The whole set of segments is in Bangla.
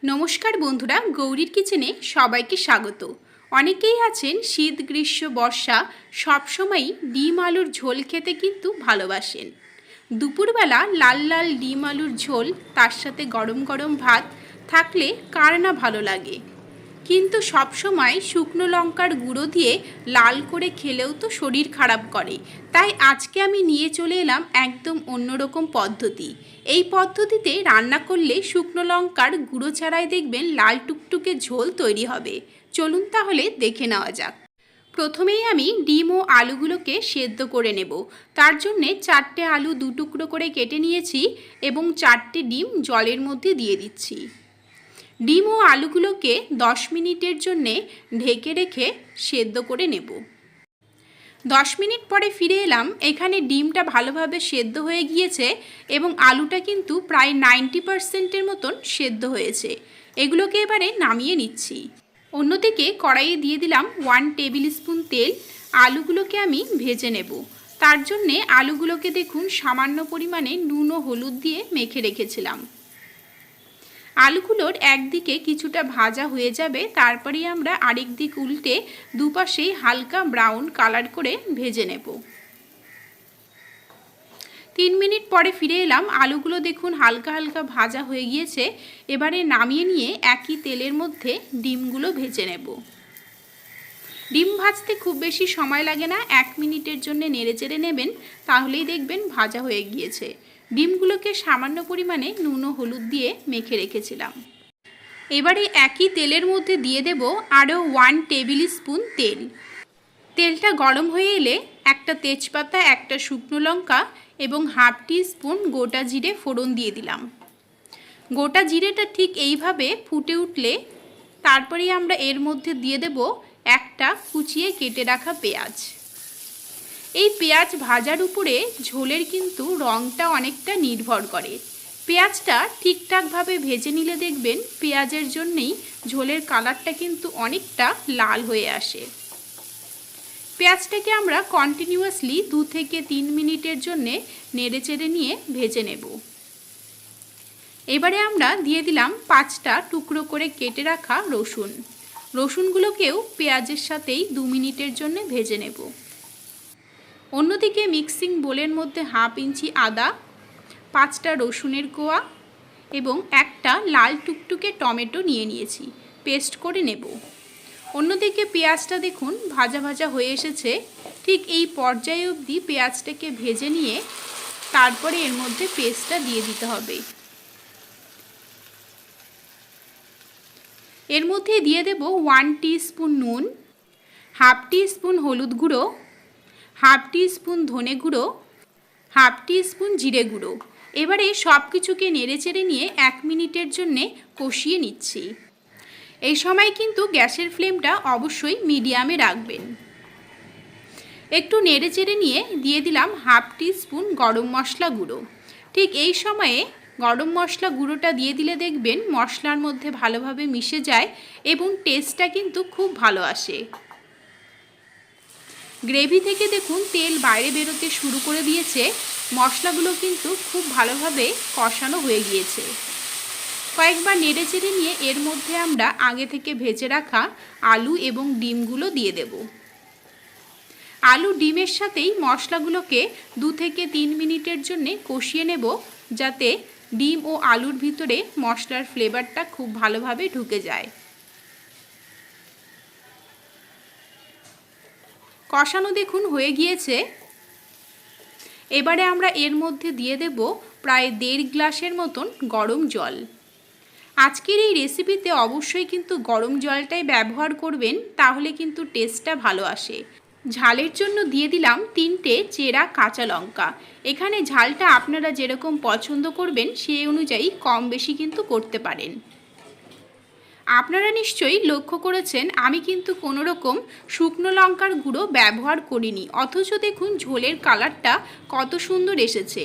नमस्कार बंधुरा गौरीर किचेने सबाइके स्वागत। अनेकेई आछेन शीत ग्रीष्म बर्षा सब समय डिम आलुर झोल खेते किन्तु भालोबासेन। दुपुरबेला लाल लाल डिम आलुर झोल तार साथे गरम गरम भात थाकले कार ना भालो लागे, किन्तु सब समय शुकनो लंकार गुड़ो दिए लाल करे खेलेও तो शरीर खराब करे। ताई आजके आमी निये चले एलाम एकदम अन्यरकम पद्धति। এই পদ্ধতিতে রান্না করলে শুকনো লঙ্কার গুঁড়ো ছাড়াই দেখবেন লাল টুকটুকে ঝোল তৈরি হবে। চলুন তাহলে দেখে নেওয়া যাক। প্রথমেই আমি ডিম ও আলুগুলোকে সেদ্ধ করে নেব। তার জন্য 4টে আলু দু টুকরো করে কেটে নিয়েছি এবং 4টে ডিম জলের মধ্যে দিয়ে দিচ্ছি। ডিম ও আলুগুলোকে 10 মিনিটের জন্য ঢেকে রেখে সেদ্ধ করে নেব। 10 মিনিট পরে ফিরে এলাম। এখানে ডিমটা ভালোভাবে সেদ্ধ হয়ে গিয়েছে এবং আলুটা কিন্তু প্রায় 90% মতন সেদ্ধ হয়েছে। এগুলোকে এবারে নামিয়ে নিচ্ছি। অন্যদিকে কড়াইয়ে দিয়ে দিলাম 1 টেবিল স্পুন তেল। আলুগুলোকে আমি ভেজে নেব। তার জন্য আলুগুলোকে দেখুন সামান্য পরিমাণে নুন ও হলুদ দিয়ে মেখে রেখেছিলাম। আলুগুলোর একদিকে কিছুটা ভাজা হয়ে যাবে, তারপরেই আমরা আরেক দিক উল্টে দুপাশেই হালকা ব্রাউন কালার করে ভেজে নেব। 3 মিনিট পরে ফিরে এলাম। আলুগুলো দেখুন হালকা হালকা ভাজা হয়ে গিয়েছে। এবারে নামিয়ে নিয়ে একই তেলের মধ্যে ডিমগুলো ভেজে নেব। ডিম ভাজতে খুব বেশি সময় লাগে না, 1 মিনিটের জন্য নেড়েচেড়ে নেবেন, তাহলেই দেখবেন ভাজা হয়ে গিয়েছে। ডিমগুলোকে সামান্য পরিমাণে নুন ও হলুদ দিয়ে মেখে রেখেছিলাম। এবারে একই তেলের মধ্যে দিয়ে দেব আরও 1 টেবিল স্পুন তেল। তেলটা গরম হয়ে এলে একটা তেজপাতা, একটা শুকনো লঙ্কা এবং হাফ টি স্পুন গোটা জিরে ফোড়ন দিয়ে দিলাম। গোটা জিরেটা ঠিক এইভাবে ফুটে উঠলে তারপরেই আমরা এর মধ্যে দিয়ে দেব একটা কুচিয়ে কেটে রাখা পেঁয়াজ। এই পেঁয়াজ ভাজার উপরে ঝোলের কিন্তু রঙটা অনেকটা নির্ভর করে। পেঁয়াজটা ঠিকঠাকভাবে ভেজে নিলে দেখবেন পেঁয়াজের জন্যই ঝোলের কালারটা কিন্তু অনেকটা লাল হয়ে আসে। পেঁয়াজটাকে আমরা কন্টিনিউয়াসলি 2 থেকে 3 মিনিটের জন্য নেড়েচেড়ে নিয়ে ভেজে নেব। এবারে আমরা দিয়ে দিলাম 5টা টুকরো করে কেটে রাখা রসুন। রসুনগুলোকেও পেঁয়াজের সাথেই 2 মিনিটের জন্য ভেজে নেব। অন্যদিকে মিক্সিং বোলের মধ্যে হাফ ইঞ্চি আদা, 5টা রসুনের কোয়া এবং একটা লাল টুকটুকে টমেটো নিয়ে নিয়েছি, পেস্ট করে নেব। অন্যদিকে পেঁয়াজটা দেখুন ভাজা ভাজা হয়ে এসেছে। ঠিক এই পর্যায়ে অবধি পেঁয়াজটাকে ভেজে নিয়ে তারপরে এর মধ্যে পেস্টটা দিয়ে দিতে হবে। এর মধ্যে দিয়ে দেব 1 টিস্পুন নুন, হাফ টি স্পুন হলুদ গুঁড়ো, হাফ টি স্পুন ধনে গুঁড়ো, হাফ টি স্পুন জিরে গুঁড়ো। এবারে সব কিছুকে নেড়েচেড়ে নিয়ে 1 মিনিটের জন্যে কষিয়ে নিচ্ছি। এই সময় কিন্তু গ্যাসের ফ্লেমটা অবশ্যই মিডিয়ামে রাখবেন। একটু নেড়েচেড়ে নিয়ে দিয়ে দিলাম হাফ টি স্পুন গরম মশলা গুঁড়ো। ঠিক এই সময়ে গরম মশলা গুঁড়োটা দিয়ে দিলে দেখবেন মশলার মধ্যে ভালোভাবে মিশে যায় এবং টেস্টটা কিন্তু খুব ভালো আসে। গ্রেভি থেকে দেখুন তেল বাইরে বেরোতে শুরু করে দিয়েছে। মশলাগুলো কিন্তু খুব ভালোভাবে কষানো হয়ে গিয়েছে। কয়েকবার নেড়েচেড়ে নিয়ে এর মধ্যে আমরা আগে থেকে ভেজে রাখা আলু এবং ডিমগুলো দিয়ে দেব। আলু ডিমের সাথেই মশলাগুলোকে 2 থেকে 3 মিনিটের জন্য কষিয়ে নেব, যাতে ডিম ও আলুর ভিতরে মশলার ফ্লেভারটা খুব ভালোভাবে ঢুকে যায়। কষানো দেখুন হয়ে গিয়েছে। এবারে আমরা এর মধ্যে দিয়ে দেব প্রায় 1.5 গ্লাসের মতন গরম জল। আজকের এই রেসিপিতে অবশ্যই কিন্তু গরম জলটাই ব্যবহার করবেন, তাহলে কিন্তু টেস্টটা ভালো আসে। ঝালের জন্য দিয়ে দিলাম 3টে চেরা কাঁচা লঙ্কা। এখানে ঝালটা আপনারা যেরকম পছন্দ করবেন সেই অনুযায়ী কম বেশি কিন্তু করতে পারেন। আপনারা নিশ্চয়ই লক্ষ্য করেছেন আমি কিন্তু কোনো রকম শুকনো লঙ্কার গুঁড়ো ব্যবহার করিনি, অথচ দেখুন ঝোলের কালারটা কত সুন্দর এসেছে।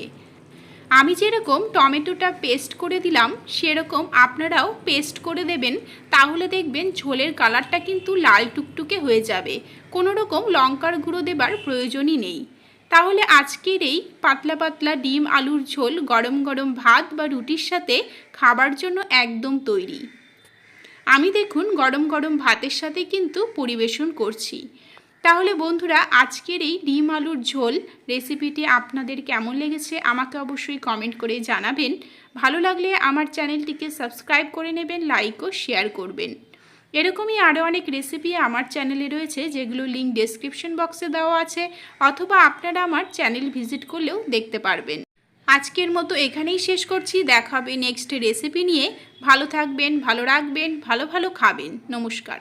আমি যেরকম টমেটোটা পেস্ট করে দিলাম সেরকম আপনারাও পেস্ট করে দেবেন, তাহলে দেখবেন ঝোলের কালারটা কিন্তু লাল টুকটুকে হয়ে যাবে। কোনো রকম লঙ্কার গুঁড়ো দেবার প্রয়োজনই নেই। তাহলে আজকের এই পাতলা পাতলা ডিম আলুর ঝোল গরম গরম ভাত বা রুটির সাথে খাবার জন্য একদম তৈরি। আমি দেখুন গরম গরম ভাতের সাথে কিন্তু পরিবেশন করছি। তাহলে বন্ধুরা, আজকের এই ডিম আলুর ঝোল রেসিপিটি আপনাদের কেমন লেগেছে আমাকে অবশ্যই কমেন্ট করে জানাবেন। ভালো লাগলে আমার চ্যানেলটিকে সাবস্ক্রাইব করে নেবেন, লাইক ও শেয়ার করবেন। এরকমই আরও অনেক রেসিপি আমার চ্যানেলে রয়েছে, যেগুলো লিঙ্ক ডেসক্রিপশন বক্সে দেওয়া আছে, অথবা আপনারা আমার চ্যানেল ভিজিট করলেও দেখতে পারবেন। আজকের মতো এখানেই শেষ করছি। দেখা হবে নেক্সট রেসিপি নিয়ে। ভালো থাকবেন, ভালো রাখবেন, ভালো ভালো খাবেন। নমস্কার।